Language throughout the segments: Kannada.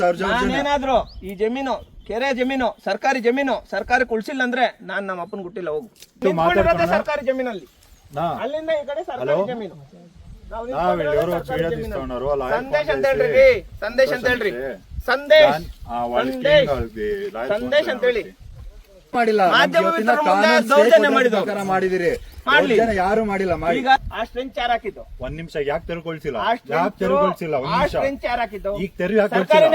ನಾನೇನಾದ್ರು ಈ ಜಮೀನು ಕೆರೆ ಜಮೀನು ಸರ್ಕಾರಿ ಜಮೀನು ಸರ್ಕಾರಕ್ಕೆ ಉಳಿಸಿಲ್ಲ ಅಂದ್ರೆ ನಾನ್ ನಮ್ಮ ಅಪ್ಪನ ಗುಟ್ಟಿಲ್ಲ ಹೋಗು ಸರ್ಕಾರಿ ಜಮೀನಲ್ಲಿ ಅಲ್ಲಿಂದ ಈ ಕಡೆ ಸರ್ಕಾರಿ ಜಮೀನು ಸಂದೇಶ್ ಅಂತ ಹೇಳ್ರಿ ಸಂದೇಶ್ ಅಂತ ಹೇಳ್ರಿ ಸಂದೇಶ್ ಸಂದೇಶ್ ಅಂತ ಹೇಳಿ ಮಾಡಿದಿರಿ ಯಾರು ಮಾಡಿಲ್ಲ. ಈಗ ಆ ಸ್ಟ್ರೆಂಚ್ ಯಾರು ಹಾಕಿದ್ದು? ಒಂದ್ ನಿಮಿಷ ಯಾಕೆ ತೆರಕೊಳ್ಸಿಲ್ಲ? ಯಾಕೆ ತೆರಕೊಳ್ಸಿಲ್ಲ? ಒಂದ್ ನಿಮಿಷ ಸ್ಟ್ರೆಂಚ್ ಯಾರು ಹಾಕಿದ್ದು? ಈಗ ತೆರವು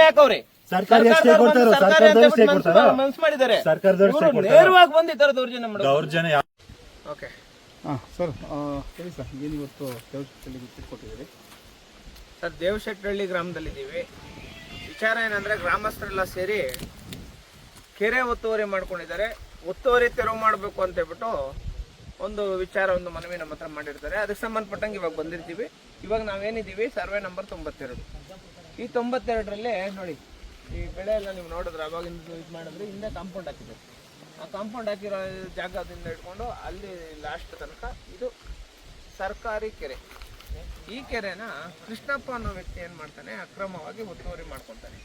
ಹಾಕವ್ರೆ ಸರ್ಕಾರಿ ಎಷ್ಟೇ ಕೊಡ್ತಾರೋ ಸರ್ಕಾರದವ್ರು ಕೊಡ್ತಾರ ಮನ್ಸ್ ಮಾಡಿದ್ದಾರೆ ಸರ್ಕಾರದವ್ರು ನೇರವಾಗಿ ಬಂದು ಈ ತರ ದೌರ್ಜನ್ಯ ಮಾಡೋದು ದೌರ್ಜನ್ಯ. ಓಕೆ ಸರ್ ಹೇಳಿ ಸರ್, ಏನು ಇವತ್ತು ದೇವಶೆಟ್ಟಹಳ್ಳಿಗೆ ಕೊಟ್ಟಿದ್ದೀರಿ ಸರ್? ದೇವಶೆಟ್ಟಹಳ್ಳಿ ಗ್ರಾಮದಲ್ಲಿದ್ದೀವಿ. ವಿಚಾರ ಏನಂದ್ರೆ ಗ್ರಾಮಸ್ಥರೆಲ್ಲ ಸೇರಿ ಕೆರೆ ಒತ್ತುವರಿ ಮಾಡ್ಕೊಂಡಿದ್ದಾರೆ. ಒತ್ತುವರಿ ತೆರವು ಮಾಡಬೇಕು ಅಂತ ಹೇಳ್ಬಿಟ್ಟು ಒಂದು ವಿಚಾರ ಒಂದು ಮನವಿ ನಮ್ಮ ಹತ್ರ ಮಾಡಿರ್ತಾರೆ. ಅದಕ್ಕೆ ಸಂಬಂಧಪಟ್ಟಂಗೆ ಇವಾಗ ಬಂದಿರ್ತೀವಿ. ಇವಾಗ ನಾವೇನಿದ್ದೀವಿ ಸರ್ವೆ ನಂಬರ್ 92. ಈ 92ರಲ್ಲಿ ನೋಡಿ ಈ ಬೆಳೆ ಎಲ್ಲ ನೀವು ನೋಡಿದ್ರೆ ಅವಾಗಿಂದ ಇದು ಮಾಡಿದ್ರೆ ಹಿಂದೆ ಕಾಂಪೌಂಡ್ ಹಾಕಿದೆ. ಆ ಕಾಂಪೌಂಡ್ ಹಾಕಿರೋ ಜಾಗದಿಂದ ಇಟ್ಕೊಂಡು ಅಲ್ಲಿ ಲಾಸ್ಟ್ ತನಕ ಇದು ಸರ್ಕಾರಿ ಕೆರೆ. ಈ ಕೆರೆನ ಕೃಷ್ಣಪ್ಪ ಅನ್ನೋ ವ್ಯಕ್ತಿ ಏನು ಮಾಡ್ತಾನೆ, ಅಕ್ರಮವಾಗಿ ಒತ್ತುವರಿ ಮಾಡ್ಕೊತಾನೆ.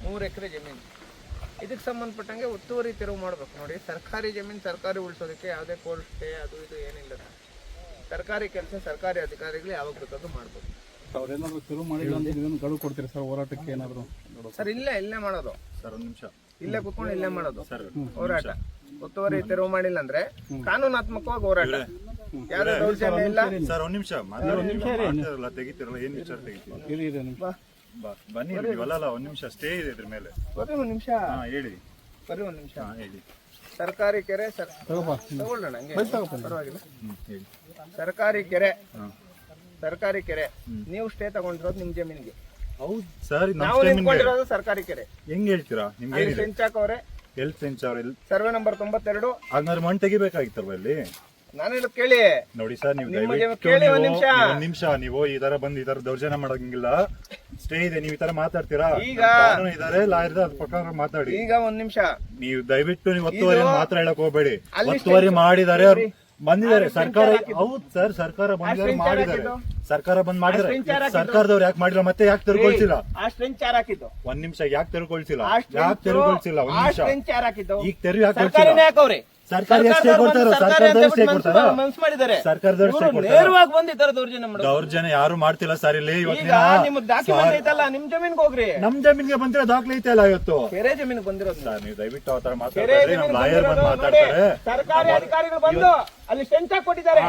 3 ಎಕರೆ ಜಮೀನು. ಇದಕ್ಕೆ ಸಂಬಂಧಪಟ್ಟಂಗೆ ಒತ್ತುವರಿ ತೆರವು ಮಾಡಬೇಕು. ನೋಡಿ, ಸರ್ಕಾರಿ ಜಮೀನು ಸರ್ಕಾರಿ ಉಳಿಸೋದಕ್ಕೆ ಯಾವುದೇ ಕೋರ್ಟ್ ಸ್ಟೇ ಅದು ಇದು ಏನಿಲ್ಲ. ಸರ್ಕಾರಿ ಕೆಲಸ ಸರ್ಕಾರಿ ಅಧಿಕಾರಿಗಳು ಯಾವಾಗ ಬೇಕಾದ್ರೂ ಮಾಡ್ಬೋದು. ಅವ್ರೇನಾದ್ರು ತೆರವು ಮಾಡಿಲ್ಲ ಅಂತ ಇದನ್ನು ಗಡುವು ಕೊಡ್ತೀರಿ ಸರ್ ಹೋರಾಟಕ್ಕೆ? ಏನಾದ್ರು ಸರ್ ಇಲ್ಲೇ ಮಾಡೋದು ಸರ್, ಒಂದ್ ನಿಮಿಷ ಇಲ್ಲೇ ಕುತ್ಕೊಂಡು ಇಲ್ಲೇ ಮಾಡೋದು ಹೋರಾಟ. ಒತ್ತುವರಿ ತೆರವು ಮಾಡಿಲ್ಲ ಅಂದ್ರೆ ಕಾನೂನಾತ್ಮಕವಾಗಿ ಹೋರಾಟ. ಯಾರು ದೌರ್ಜನ್ಯ ಇಲ್ಲ ಸರ್. ಒಂದ್ ನಿಮಿಷ ತೆಗಿತಿರಲ್ಲ, ಏನ್ ವಿಚಾರ ತೆಗಿತೀವಿ? ಬನ್ನಿ ಅಲ್ಲ, ಒಂದ್ ನಿಮಿಷ ಸ್ಟೇ ಇದೆ ಇದ್ರ ಮೇಲೆ. ಬರ್ರಿ ಒಂದ್ ನಿಮಿಷ ಹೇಳಿ, ಬರ್ರಿ ಒಂದ್ ನಿಮಿಷ ಹೇಳಿ. ಸರ್ಕಾರಿ ಕೆರೆ ತಗೊಳ್ಳೋಣ, ಹಂಗೆ ಪರವಾಗಿಲ್ಲ. ಸರ್ಕಾರಿ ಕೆರೆ ನೀವು ಸ್ಟೇ ತಗೊಂಡಿರೋದು ನಿಮ್ ಜಮೀನಿಗೆ. ಹೌದು ಸರ್, ನಾವು ನಿಂತ್ಕೊಂಡಿರೋದು ಸರ್ಕಾರಿ ಕೆರೆ. ಹೆಂಗ್ ಹೇಳ್ತೀರಾ? ನಿಮ್ಗೆ ಸೆಂಚ್ ಹಾಕವ್ರೆ ಎಲ್ ಸೆಂಚ್ ಅವ್ರ ಸರ್ವೆ ನಂಬರ್ 92. ಹಂಗಾರೆ ಮಣ್ಣು ತೆಗಿಬೇಕಾಗಿತ್ತಲ್ವ ಅಲ್ಲಿ? ನಾನು ಹೇಳೋದು ಕೇಳಿ. ನೋಡಿ ಸರ್, ನೀವು ಕೇಳಿ ಒಂದ್ ನಿಮಿಷ ನೀವು ಈ ತರ ಬಂದು ಈ ತರ ದೌರ್ಜನ್ಯ ಮಾಡೋಂಗಿಲ್ಲ. ಸ್ಟೇ ಇದೆ, ನೀವು ಈ ತರ ಮಾತಾಡ್ತೀರಾ? ಈಗ ಇದಾರೆ ಲಾಯರ್ ಅದ್ ಪ್ರಕಾರ ಮಾತಾಡಿ. ಈಗ ಒಂದ್ ನಿಮಿಷ ನೀವು ದಯವಿಟ್ಟು ನೀವು ಒತ್ತುವರಿ ಮಾತ್ರ ಹೇಳಕ್ ಹೋಗ್ಬೇಡಿ. ಒತ್ತುವರಿ ಮಾಡಿದ್ದಾರೆ, ಅವ್ರು ಬಂದಿದ್ದಾರೆ. ಸರ್ಕಾರ ಹೌದು ಸರ್, ಸರ್ಕಾರ ಬಂದಿದ್ದಾರೆ, ಮಾಡಿದ್ದಾರೆ. ಸರ್ಕಾರ ಬಂದ್ ಮಾಡಿದ್ರೆ ಸರ್ಕಾರದವ್ರು ಯಾಕೆ ಮಾಡಿಲ್ಲ? ಮತ್ತೆ ಯಾಕೆ ತೆರಕೊಳ್ಸಿಲ್ಲ? ಆ ಸ್ಟ್ರೆಂಚ್ ಯಾರು ಹಾಕಿದ್ದು? ಒಂದ್ ನಿಮಿಷ ಯಾಕೆ ತೆರಕೊಳ್ಸಿಲ್ಲ? ಯಾಕೆ ತೆರಕೊಳ್ಸಿಲ್ಲ? ಒಂದ್ ನಿಮಿಷ ಈಗ ತೆರವು ಯಾಕೆ ಹಾಕವ್ರೆ ಸರ್ಕಾರಿ ಎಷ್ಟೇ ಕೊಡ್ತಾರೋ ಸರ್ಕಾರದವ್ರು ಎಷ್ಟೇ ಕೊಡ್ತಾರ ಮನ್ಸ್ ಮಾಡಿದ್ದಾರೆ. ಸರ್ಕಾರದವ್ರು ನೇರವಾಗಿ ಬಂದು ಈ ತರ ದೌರ್ಜನ್ಯ ಮಾಡೋದು. ದೌರ್ಜನ್ಯ ಯಾರು ಮಾಡ್ತಿಲ್ಲ ಸರ್ ಇಲ್ಲಿ. ಈಗ ನಿಮ್ ಡಾಕ್ಯುಮೆಂಟ್ ಐತಲ್ಲ, ನಿಮ್ ಜಮೀನ್ಗೆ ಹೋಗ್ರಿ. ನಮ್ ಜಮೀನ್ಗೆ ಬಂದಿರೋ ದಾಖಲೆ ಐತಲ್ಲ ಇವತ್ತು. ಕೆರೆ ಜಮೀನ್ ಬಂದಿರೋದು ಸರ್, ನೀವು ದಯವಿಟ್ಟು ಆ ತರ ಮಾತಾಡ್ತಾರೆ. ನಮ್ ಲಾಯರ್ ಬಂದು ಮಾತಾಡ್ತಾರೆ. ಸರ್ಕಾರಿ ಅಧಿಕಾರಿಗಳು ಬಂದು ಅಲ್ಲಿ ಸ್ಟ್ರೆಂಚ್ ಹಾಕೊಟ್ಟಿದ್ದಾರೆ.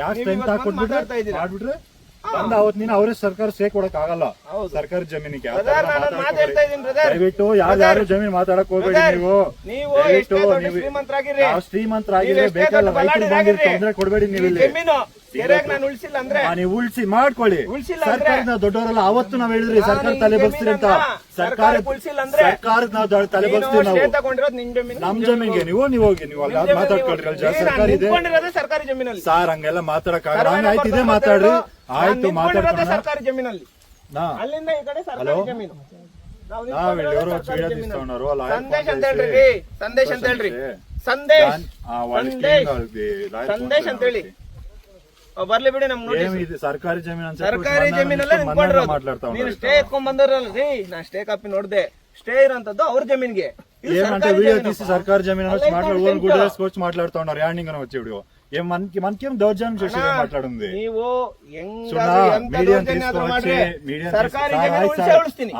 ಯಾಕೆ ಸ್ಟ್ರೆಂಚ್ ಹಾಕೊಟ್ಬಿಟ್ರೆ ಮಾಡ್ಬಿಟ್ರೆ ಬಂದ ಅವತ್ ನೀನು ಅವರೇ ಸರ್ಕಾರ ಸ್ಟೇ ಕೊಡಕ್ ಆಗಲ್ಲ ಸರ್ಕಾರಿ ಜಮೀನಿಗೆ. ದಯವಿಟ್ಟು ಯಾರು ಜಮೀನ್ ಮಾತಾಡಕ್ ಹೋಗ್ಬೇಡಿ. ನೀವು ಶ್ರೀಮಂತರಾಗಿದ್ರೆ ಬೇಕಲ್ಲ, ರೈತರು ಬಂದಿರ್ ತೊಂದ್ರೆ ಕೊಡ್ಬೇಡಿ. ನೀವು ಇಲ್ಲಿ ನೀವು ಉಳಿಸಿ ಮಾಡ್ಕೊಳ್ಳಿ. ಸರ್ಕಾರದ ನಾವು ದೊಡ್ಡವರಲ್ಲ. ಅವತ್ತು ನಾವ್ ಹೇಳಿದ್ರಿ ಸರ್ಕಾರ ತಲೆ ಬಗ್ಸ್ತೀರಿ ಅಂತ. ಸರ್ಕಾರಕ್ಕೆ ನಾವು ತಲೆ ಬಗ್ಸ್ತೀವಿ. ನಾವು ನಮ್ ಜಮೀನ್ಗೆ ನೀವು ಹೋಗಿ ನೀವು ಅಲ್ಲಿ ಮಾತಾಡ್ಕೊಳ್ರಿ. ಅಲ್ಲಿ ಸರ್ಕಾರ ಇದೆ ಸರ್, ಹಂಗೆಲ್ಲ ಮಾತಾಡಕ್ ಆಗಲ್ಲ. ಆಯ್ತು, ಇದೇ ಮಾತಾಡ್ರಿ. ಆಯ್ತು, ಮಾತಾಡ್ತಾರೆ ಸರ್ಕಾರಿ ಜಮೀನಲ್ಲಿ. ಅಲ್ಲಿಂದ ಈ ಕಡೆ ಸರ್ಕಾರಿ ಜಮೀನು. ಸಂದೇಶ್ ಅಂತ ಹೇಳ್ರಿ ಸಂದೇಶ್ ಅಂತ ಹೇಳ್ರಿ ಸಂದೇಶ್ ಸಂದೇಶ್ ಅಂತ ಹೇಳಿ ಬರ್ಲಿ ಬಿಡಿ. ನಮ್ ನೋಡಿ ಸರ್ಕಾರಿ ಜಮೀನು, ಸರ್ಕಾರಿ ಜಮೀನಲ್ಲೇ ನಿಂತ್ಕೊಂಡಿರೋದು. ನೀನು ಸ್ಟೇ ಎತ್ಕೊಂಡ್ ಬಂದಿರಲ್ರಿ, ನಾ ಸ್ಟೇ ಕಾಪಿ ನೋಡ್ದೆ. ಸ್ಟೇ ಇರೋಂತದ್ದು ಅವ್ರ ಜಮೀನ್ಗೆ. ಸರ್ಕಾರಿ జమీన్ మాట్లాడుతా ఉన్నారు. యాడింగ్ వచ్చి వీడియో మనకేం దౌర్జన్యం చేసి మాట్లాడుంది.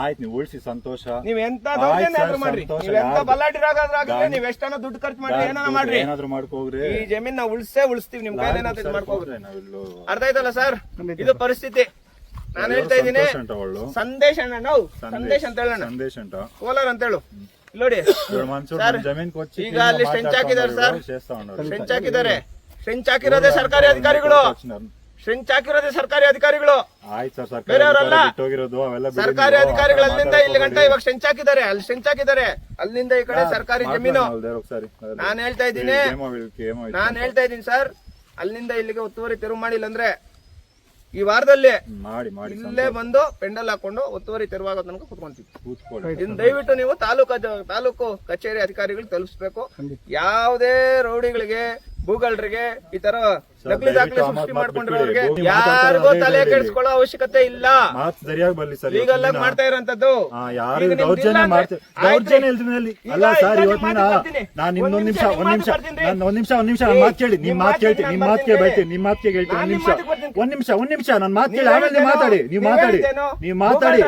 ಆಯ್ತು, ನೀವು ಉಳಿಸಿ ಸಂತೋಷ. ನೀವ್ ಎಂತ ದೌರ್ಜನ್ಯ ಮಾಡ್ರಿ, ನೀವೆಂತ ಬಲ್ಲಾಟಿ ರಾಗಾದ್ರೆ ನೀವ್ ಎಷ್ಟನ್ನ ದುಡ್ಡು ಖರ್ಚು ಮಾಡ್ರಿ, ಏನಾರ ಮಾಡ್ರಿ, ಏನಾದ್ರು ಮಾಡ್ಕೋಗ್ರಿ. ಈ ಜಮೀನ್ ನಾವು ಉಳಿಸ್ತೀವಿ. ನಿಮ್ ಕೈಲಿ ಏನಾದ್ರು ಮಾಡ್ಕೋಗ್ರಿ. ಅರ್ಥ ಆಯ್ತಲ್ಲ ಸರ್? ಇದು ಪರಿಸ್ಥಿತಿ. ನಾನು ಹೇಳ್ತಾ ಇದ್ದೀನಿ. ಸಂದೇಶ್ ಅಣ್ಣ, ನಾವು ಸಂದೇಶ್ ಅಂತ ಹೇಳೋಣ, ಸಂದೇಶ್ ಅಂತ ಕೋಲಾರ ಅಂತ ಹೇಳು. ನೋಡಿ ಈಗ ಅಲ್ಲಿ ಸ್ಟ್ರೆಂಚ್ ಹಾಕಿದ್ದಾರೆ ಸರ್, ಸ್ಟ್ರೆಂಚ್ ಹಾಕಿದ್ದಾರೆ. ಸ್ಟ್ರೆಂಚ್ ಹಾಕಿರೋದೇ ಸರ್ಕಾರಿ ಅಧಿಕಾರಿಗಳು. ಸ್ಟ್ರೆಂಚ್ ಹಾಕಿರೋದೇ ಸರ್ಕಾರಿ ಅಧಿಕಾರಿಗಳು, ಬೇರೆಯವರಲ್ಲ. ಸರ್ಕಾರಿ ಅಧಿಕಾರಿಗಳು ಅಲ್ಲಿಂದ ಇಲ್ಲಿ ಗಂಟ ಇವಾಗ ಸ್ಟ್ರೆಂಚ್ ಹಾಕಿದ್ದಾರೆ. ಅಲ್ಲಿ ಸ್ಟ್ರೆಂಚ್ ಹಾಕಿದ್ದಾರೆ, ಅಲ್ಲಿಂದ ಈ ಕಡೆ ಸರ್ಕಾರಿ ಜಮೀನು. ನಾನು ಹೇಳ್ತಾ ಇದ್ದೀನಿ ಸರ್, ಅಲ್ಲಿಂದ ಇಲ್ಲಿಗೆ ಒತ್ತುವರಿ ತೆರವು ಮಾಡಿಲ್ಲ ಅಂದ್ರೆ ಈ ವಾರದಲ್ಲಿ ಇಲ್ಲೇ ಬಂದು ಪೆಂಡಲ್ ಹಾಕೊಂಡು ಒತ್ತುವರಿ ತೆರವಾಗೋ ತನಕ ಕುತ್ಕೊಂತೀವಿ. ದಯವಿಟ್ಟು ನೀವು ತಾಲೂಕು ಕಚೇರಿ ಅಧಿಕಾರಿಗಳು ತಲುಪಿಸ್ಬೇಕು. ಯಾವುದೇ ರೌಡಿಗಳಿಗೆ ಭೂಗಳ್ರಿಗೆ ಈ ತರ ನಕಲಿ ದಾಖಲೆ ದಯವಿಟ್ಟು ಆ ಸೃಷ್ಟಿ ಮಾತು ಮಾಡ್ಕೊಂಡಿರೋರಿಗೆ ಬಿಟ್ಬಿಡಿ. ಯಾರಿಗೂ ಅದೇ ತಲೆ ಹೇಳಿ. ಕೆಡಿಸ್ಕೊಳ್ಳೋ ಅವಶ್ಯಕತೆ ಇಲ್ಲ. ಮಾತು ಸರಿಯಾಗಿ ಬರ್ಲಿ ಸರ್. ಲೀಗಲ್ ಆಗಿ ಮಾಡ್ತಾ ಇರೋಂಥದ್ದು. ಯಾರು ಈಗ ನಿಮ್ದು ದೌರ್ಜನ್ಯ ಇಲ್ಲ ಮಾಡ್ತಾರೆ, ಅಂದ್ರೆ ದೌರ್ಜನ್ಯ ಇಲ್ದ್ರಲ್ಲಿ ಅಲ್ಲ ಈಗ ಸರ್. ಈಗ ಇವತ್ತಿನ ಮಾತಾಡ್ತೀನಿ. ನಾನು ಒಂದ್ ಇನ್ನೊಂದ್ ನಿಮಿಷ ನಿಮಿಷ ಒಂದ್ ನಿಮಿಷ ಬರ್ತೀನಿ. ನಾನು ಒಂದ್ ನಿಮಿಷ ನನ್ನ ಮಾತು ಕೇಳಿ. ನಿಮ್ ಮಾತು ಕೇಳ್ತೀನಿ, ನಿಮ್ ಮಾತಿಗೆ ಬೈತೀನಿ, ನಿಮ್ ಮಾತಿಗೆ ಹೇಳ್ತೀನಿ. ಒಂದ್ ನಿಮಿಷ ಒಂದ್ ನಿಮಿಷ ನನ್ನ ಮಾತು ಕೇಳಿ, ಆಮೇಲೆ ನೀವು ಮಾತಾಡಿ. ನೀವು ಮಾತಾಡಿ, ನೀವು ಮಾತಾಡಿ,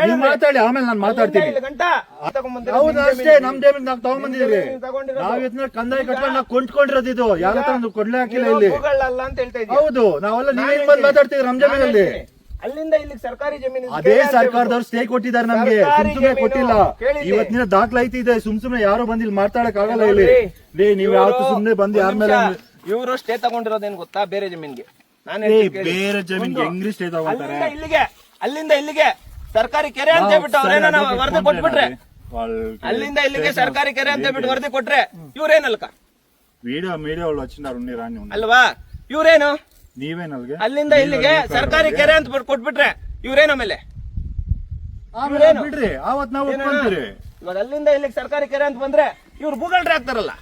ನೀವು ಮಾತಾಡಿ, ಆಮೇಲೆ ನಾನು ಮಾತಾಡ್ತೀನಿ. ಹೌದು ಅಷ್ಟೇ. ನಮ್ ಜಮೀನ್ ನಾವು ತಗೊಂಡ್ಬಂದಿದ್ದೀವಿ. ನಾವ್ ಇವತ್ತಿನ ಕಂದಾಯ ಕಟ್ಕೊಂಡು ನಾವು ಕೊಂಡ್ಕೊಂಡಿರೋದು. ಇದು ಯಾರ ಹತ್ರ ಕೊಡ್ಲೇ ಹಾಕಿಲ್ಲ ಇಲ್ಲಿ. ಅಂತ ಹೇಳ್ತಾ ಇದ್ದೀನಿ. ಹೌದು, ನಾವೆಲ್ಲ ನೀವೇನ್ ಬಂದು ಮಾತಾಡ್ತೀವಿ ನಮ್ ಜಮೀನಲ್ಲಿ. ಅಲ್ಲಿಂದ ಇಲ್ಲಿ ಸರ್ಕಾರಿ ಜಮೀನು ಅದೇ ಸರ್ಕಾರದವ್ರು ಸ್ಟೇ ಕೊಟ್ಟಿದ್ದಾರೆ ನಮ್ಗೆ, ಸುಮ್ನೆ ಕೊಟ್ಟಿಲ್ಲ. ಇವತ್ತಿನ ದಾಖಲಾತಿ ಇದೆ. ಸುಮ್ನೆ ಯಾರು ಬಂದು ಇಲ್ಲಿ ಮಾತಾಡಕ್ ಆಗಲ್ಲ ಇಲ್ಲಿ. ನೀವ್ ಯಾವತ್ತು ಸುಮ್ನೆ ಬಂದು ಯಾರ ಮೇಲೆ ಇವರು ಸ್ಟೇ ತಗೊಂಡಿರೋದೇನ್ ಗೊತ್ತಾ? ಬೇರೆ ಜಮೀನ್ಗೆ. ನಾನು ಬೇರೆ ಜಮೀನ್ಗೆ ಹೆಂಗ್ರಿ ಸ್ಟೇ ತಗೊಂತಾರೆ? ಅಲ್ಲಿಂದ ಇಲ್ಲಿಗೆ ಸರ್ಕಾರಿ ಕೆರೆ ಅಂತ ಹೇಳ್ಬಿಟ್ಟು ಅವ್ರೇನ ವರದಿ ಕೊಟ್ಬಿಟ್ರೆ, ಅಲ್ಲಿಂದ ಇಲ್ಲಿಗೆ ಸರ್ಕಾರಿ ಕೆರೆ ಅಂತ ಹೇಳ್ಬಿಟ್ಟು ವರದಿ ಕೊಟ್ರೆ ಇವ್ರೇನಲ್ಕ ಮೀಡಿಯಾ వచ్చినారు రాని ಅಲ್ವಾ? ಇವ್ರೇನು ನೀವೇನಲ್ಗೆ ಅಲ್ಲಿಂದ ಇಲ್ಲಿಗೆ ಸರ್ಕಾರಿ ಕೆರೆ ಅಂತ ಕೊಟ್ಬಿಟ್ರೆ ಇವ್ರೇನು ಆಮೇಲೆ ಬಿಡ್ರಿ. ಅವತ್ ನಾವು ಒಪ್ಕೊಂತೀರಿ. ಇವಾಗ ಅಲ್ಲಿಂದ ಇಲ್ಲಿಗೆ ಸರ್ಕಾರಿ ಕೆರೆ ಅಂತ ಬಂದ್ರೆ ಇವ್ರು ಭೂಗಳ್ರೆ ಆಗ್ತಾರಲ್ಲ.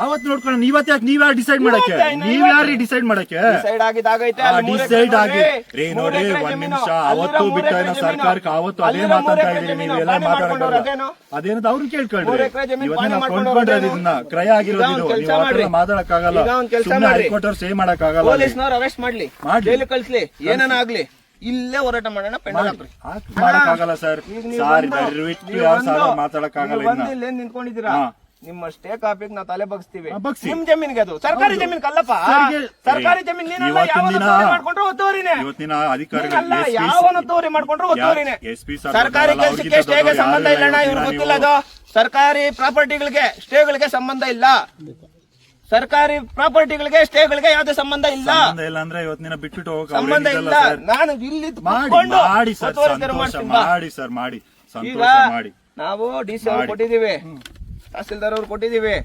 ಅವತ್ ನೋಡ್ಕೊಂಡು ಇವತ್ತು ಯಾಕೆ ನೀವ್ಯಾರು ಡಿಸೈಡ್ ಮಾಡಕ್ಕೆ? ನೀವ್ಯಾರು ಡಿಸೈಡ್ ಮಾಡಕ್ಕೆ? ಡಿಸೈಡ್ ಆಗಿದ್ದಾಗೈತೆ. ಡಿಸೈಡ್ ಆಗಿ ರೀ ನೋಡ್ರಿ. ಒಂದ್ ನಿಮಿಷ ಅವತ್ತು ಬಿಟ್ಟ ಸರ್ಕಾರಕ್ಕೆ ಅವತ್ತು ಅದೇ ಮಾತಾಡ್ತಾ ಇದೀವಿ. ನೀವೆಲ್ಲ ಮಾತಾಡೋದು ಅದೇನದು ಅವ್ರು ಕೇಳ್ಕೊಳ್ರಿ. ಇವತ್ತು ನಾವು ಕೊಂಡ್ಕೊಂಡ್ರೆ ಇದನ್ನ ಕ್ರಯ ಆಗಿರೋದು. ನೀವು ಅವತ್ತೆಲ್ಲ ಮಾತಾಡಕ್ಕಾಗಲ್ಲ. ಸುಮ್ಮನೆ ಹೈಕೋರ್ಟ್ ಅವ್ರು ಸೇವ್ ಮಾಡಕ್ಕಾಗಲ್ಲ. ಪೊಲೀಸ್ನವ್ರು ಅರೆಸ್ಟ್ ಮಾಡ್ಲಿ, ಜೈಲಿಗೆ ಕಳ್ಸ್ಲಿ, ಏನನ ಆಗ್ಲಿ, ಇಲ್ಲೇ ಹೋರಾಟ ಮಾಡೋಣ. ಮಾಡಕ್ಕಾಗಲ್ಲ ಸರ್. ಸಾರಿ ದಯವಿಟ್ಟು ಯಾರು ಸಾಲ ಮಾತಾಡಕ್ಕಾಗಲ್ಲ. ಇಲ್ಲಿ ನಿಂತ್ಕೊಂಡಿದ್ದೀರಾ? ನಿಮ್ಮ ಸ್ಟೇ ಕಾಪಿಗೆ ನಾವು ತಲೆ ಬಗ್ಸ್ತೀವಿ. ಬಗ್ಸಿ. ನಿಮ್ ಜಮೀನ್ಗೆ ಅದು ಸರ್ಕಾರಿ ಜಮೀನ್ ಕಲ್ಲಪ್ಪ. ಸರ್ಕಾರಿ ಜಮೀನ್ ನೀನಲ್ಲ, ಯಾವನ ಮಾಡ್ಕೊಂಡ್ರು ಒತ್ತುವರಿನೇ. ಇವತ್ತಿನ ಅಧಿಕಾರಿಗಳು ಅಲ್ಲ, ಯಾವನ ಒತ್ತುವರಿ ಮಾಡ್ಕೊಂಡ್ರು ಒತ್ತುವರಿನೇ. ಸರ್ಕಾರಿ ಕೆಲಸಕ್ಕೆ ಸ್ಟೇಗೆ ಸಂಬಂಧ ಇಲ್ಲ ಅಣ್ಣ. ಇವ್ರಿಗೆ ಗೊತ್ತಿಲ್ಲ ಅದು. ಸರ್ಕಾರಿ ಪ್ರಾಪರ್ಟಿಗಳಿಗೆ ಸ್ಟೇಗಳಿಗೆ ಸಂಬಂಧ ಇಲ್ಲ. ಸರ್ಕಾರಿ ಪ್ರಾಪರ್ಟಿಗಳಿಗೆ ಸ್ಟೇಗಳಿಗೆ ಯಾವುದೇ ಸಂಬಂಧ ಇಲ್ಲ. ಅಂದ್ರೆ ಇವತ್ತಿನ ಬಿಟ್ಬಿಟ್ಟು ಹೋಗಕ್ಕೆ ಸಂಬಂಧ ಇಲ್ಲ. ನಾನು ಇಲ್ಲಿ ಮಾಡಿ ಸರ್, ಸಂತೋಷ ಮಾಡಿ ಸರ್, ಮಾಡಿ ಸಂತೋಷ ಮಾಡಿ. ನಾವು ಡಿಸಿ ಅವ್ರು ಕೊಟ್ಟಿದೀವಿ, ತಹಸೀಲ್ದಾರ್ ಅವ್ರು ಕೊಟ್ಟಿದೀವಿ,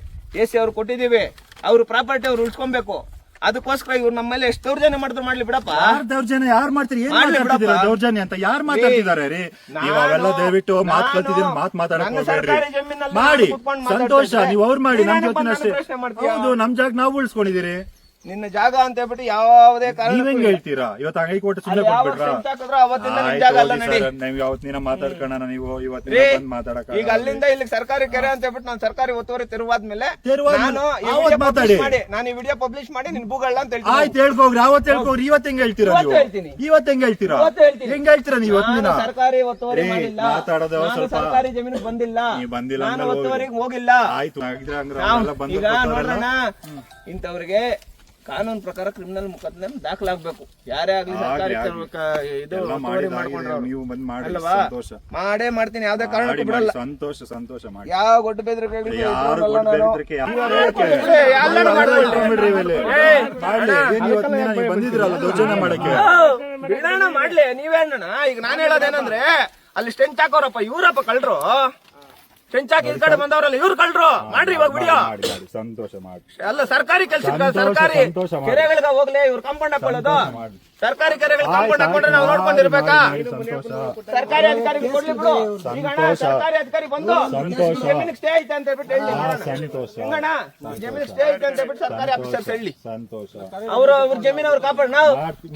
ಎಸಿ ಅವ್ರು ಕೊಟ್ಟಿದೀವಿ. ಅವ್ರ ಪ್ರಾಪರ್ಟಿ ಅವ್ರು ಉಳಿಸ್ಕೊಬೇಕು. ಅದಕ್ಕೋಸ್ಕರ ಇವ್ರು ನಮ್ಮ ಮೇಲೆ ಎಷ್ಟು ದೌರ್ಜನ್ಯ ಮಾಡಿದ್ರು ಮಾಡ್ಲಿ ಬಿಡಪ್ಪ. ದೌರ್ಜನ್ಯ ಯಾರು ಮಾಡ್ತೀರಿ? ಏನ್ ಮಾತಾಡ್ತಿದ್ದೀರಾ? ದೌರ್ಜನ್ಯ ಅಂತ ಯಾರು ಮಾತಾಡ್ತಿದ್ದಾರೆ ರೀ? ನೀವು ಅವೆಲ್ಲ ದಯವಿಟ್ಟು ಮಾತು ಕಲ್ತಿದ್ದೀರಿ, ಮಾತಾಡಕ್ ಹೋಗ್ಬೇಡ್ರಿ. ಮಾಡಿ ಸಂತೋಷ. ನೀವು ಅವ್ರು ಮಾಡಿ, ನಮ್ ಜೊತೆ ಅಷ್ಟೇ. ಹೌದು, ನಮ್ ಜಾಗ ನಾವು ಉಳಿಸ್ಕೊಂಡಿದೀರಿ. ನಿನ್ನ ಜಾಗ ಅಂತ ಹೇಳ್ಬಿಟ್ಟು ಯಾವುದೇ ನೀವ್ ಹೆಂಗ್ ಹೇಳ್ತೀರಾ? ಇವತ್ತು ಹೈಕೋರ್ಟ್ ಸುಮ್ಮನೆ ಕೊಟ್ಬಿಟ್ರ? ನೀವು ಯಾವತ್ತಿನ ಮಾತಾಡ್ಕೋಣ. ನೀವು ಇವತ್ತಿನ ಬಂದ್ ಮಾತಾಡಕ ಈಗ ಅಲ್ಲಿಂದ ಇಲ್ಲಿ ಸರ್ಕಾರಿ ಕೆರೆ ಅಂತ ಹೇಳ್ಬಿಟ್ಟು ನಾನು ಸರ್ಕಾರಿ ಒತ್ತುವರಿ ತೆರವಾದ್ಮೇಲೆ ನಾನು ಈ ವಿಡಿಯೋ ಪಬ್ಲಿಷ್ ಮಾಡಿ ನಿನ್ ಭೂಗಳ ಅಂತ ಹೇಳ್ತೀನಿ. ಆಯ್ತು, ಹೇಳ್ಕೋಗ್ರಿ. ಅವತ್ತು ಹೇಳ್ಕೋಗ್ರಿ. ಇವತ್ತು ಹೆಂಗ್ ಹೇಳ್ತೀರಾ ನೀವು? ಇವತ್ತು ಹೆಂಗ್ ಹೇಳ್ತೀರಾ? ಹೆಂಗ್ ಹೇಳ್ತೀರಾ ನೀವು? ಇವತ್ತಿನ ಸರ್ಕಾರಿ ಒತ್ತುವರಿ ಮಾಡಿಲ್ಲ, ಮಾತಾಡೋದು ಸ್ವಲ್ಪ ಸರ್ಕಾರಿ ಜಮೀನು ಬಂದಿಲ್ಲ, ಬಂದಿಲ್ಲ, ನಾನು ಒತ್ತುವರಿಗೆ ಹೋಗಿಲ್ಲ. ಆಯ್ತು. ಈಗ ನೋಡೋಣ, ಇಂಥವ್ರಿಗೆ ಕಾನೂನು ಪ್ರಕಾರ ಕ್ರಿಮಿನಲ್ ಮುಖದ್ನ ದಾಖಲಾಗಬೇಕು. ಯಾರೇ ಆಗ್ಲಿ ಸರ್ಕಾರಿ ಇದು ನೀವು ಬಂದ್ ಮಾಡಿ ಅಲ್ವಾ? ಮಾಡೇ ಮಾಡ್ತೀನಿ, ಯಾವ್ದೇ ಕಾರಣಕ್ಕೂ ಬಿಡಲ್ಲ. ಸಂತೋಷ ಸಂತೋಷ ಮಾಡಿ. ಯಾವ ಗೊಡ್ಡ ಬೆದರಿಕೆ ಬಂದಿದ್ರಲ್ಲ ದೌರ್ಜನ್ಯ ಮಾಡಕ್ಕೆ, ಬಿಡೋಣ ಮಾಡ್ಲಿ. ನೀವೇನ ಈಗ ನಾನ್ ಹೇಳೋದೇನಂದ್ರೆ, ಅಲ್ಲಿ ಸ್ಟೆಂಚ್ ಹಾಕೋರಪ್ಪ, ಇವ್ರಪ್ಪ ಕಳ್ರು. ಸ್ಟೆಂಚ್ ಹಾಕಿ ಈ ಕಡೆ ಬಂದವರಲ್ಲ, ಇವ್ರು ಕಳ್ರು. ಮಾಡ್ರಿ ಇವಾಗ ವಿಡಿಯೋ. ಸಂತೋಷ ಮಾಡಿ. ಅಲ್ಲ, ಸರ್ಕಾರಿ ಕೆಲಸ, ಸರ್ಕಾರಿ ಕೆರೆಗಳಿಗೆ ಹೋಗ್ಲಿ, ಇವ್ರು ಕಾಂಪೌಂಡ್ ಹಾಕೊಳ್ಳೋದು. ಸರ್ಕಾರಿ ಕೆರೆಗಳು ಕಾಂಪೌಂಡ್ ಹಾಕೊಂಡ್ರೆ ನಾವು ನೋಡ್ಕೊಂಡಿರ್ಬೇಕಾ? ಸರ್ಕಾರಿ ಅಧಿಕಾರಿ ಕೊಡ್ಲಿ ಬಿಡು. ಈಗ ಸರ್ಕಾರಿ ಅಧಿಕಾರಿ ಬಂದು ಜಮೀನಿಗೆ ಸ್ಟೇ ಐತೆ ಅಂತ ಹೇಳ್ಬಿಟ್ಟು ಹೇಳಿ, ಹಿಂಗಣ್ಣ ಜಮೀನಿಗೆ ಸ್ಟೇ ಐತೆ ಅಂತ ಹೇಳ್ಬಿಟ್ಟು ಸರ್ಕಾರಿ ಆಫೀಸರ್ಸ್ ಹೇಳಿ, ಅವ್ರ ಜಮೀನ್ ಅವ್ರು ಕಾಪಾಡ್. ನಾವು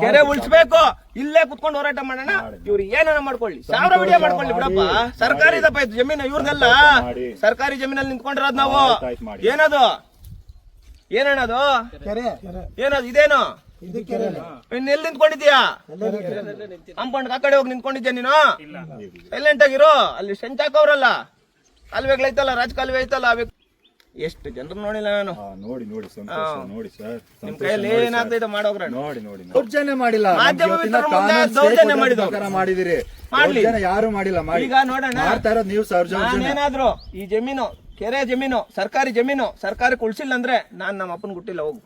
ಕೆರೆ ಉಳಿಸ್ಬೇಕು, ಇಲ್ಲೇ ಕುತ್ಕೊಂಡು ಹೋರಾಟ ಮಾಡೋಣ. ಇವ್ರು ಏನಾರ ಮಾಡ್ಕೊಳ್ಳಿ, 1000 ವಿಡಿಯೋ ಮಾಡ್ಕೊಳ್ಳಿ ಬಿಡಪ್ಪ. ಸರ್ಕಾರಿ ಇದಪ್ಪ ಇದು ಜಮೀನು, ಇವ್ರದೆಲ್ಲ ಸರ್ಕಾರಿ ಜಮೀನಲ್ಲಿ ನಿಂತ್ಕೊಂಡಿರೋದು ನಾವು. ಏನದು ಏನದು ಏನದು ಇದೇನು? ಎಲ್ಲಿ ನಿಂತ್ಕೊಂಡಿದ್ಯಾ? ಕಾಂಪೌಂಡ್ ಆ ಕಡೆ ಹೋಗಿ ನಿಂತ್ಕೊಂಡಿದ್ಯಾ ನೀನು? ಸೈಲೆಂಟ್ ಆಗಿರೋ. ಅಲ್ಲಿ ಸ್ಟೆಂಚ್ ಹಾಕೋರಲ್ಲ, ಕಾಲುವೆಗಳೈತಲ್ಲ, ರಾಜ ಕಾಲುವೆ ಐತಲ್ಲ, ಎಷ್ಟು ಜನರು ನೋಡಿಲ್ಲ ನಾನು. ನೋಡಿ ನೋಡಿ ನೋಡಿ ಸರ್, ನಿಮ್ ಕೈಯಲ್ಲಿ ಏನಾಗ್ತೈತೆ ಮಾಡೋಗ್ರ. ನೋಡಿ ನೋಡಿ ದೌರ್ಜನ್ಯ ಮಾಡಿಲ್ಲ, ದೌರ್ಜನ್ಯ ಮಾಡಿದಿರಿ. ಯಾರು ಮಾಡಿಲ್ಲ. ಈಗ ನೋಡೋಣ, ನೀವು ನಾನೇನಾದ್ರು ಈ ಜಮೀನು ಕೆರೆ ಜಮೀನು ಸರ್ಕಾರಿ ಜಮೀನು ಸರ್ಕಾರಕ್ಕೆ ಉಳಿಸಿಲ್ಲ ಅಂದ್ರೆ ನಾನ್ ನಮ್ಮ ಅಪ್ಪನ ಗುಟ್ಟಿಲ್ಲ ಹೋಗು.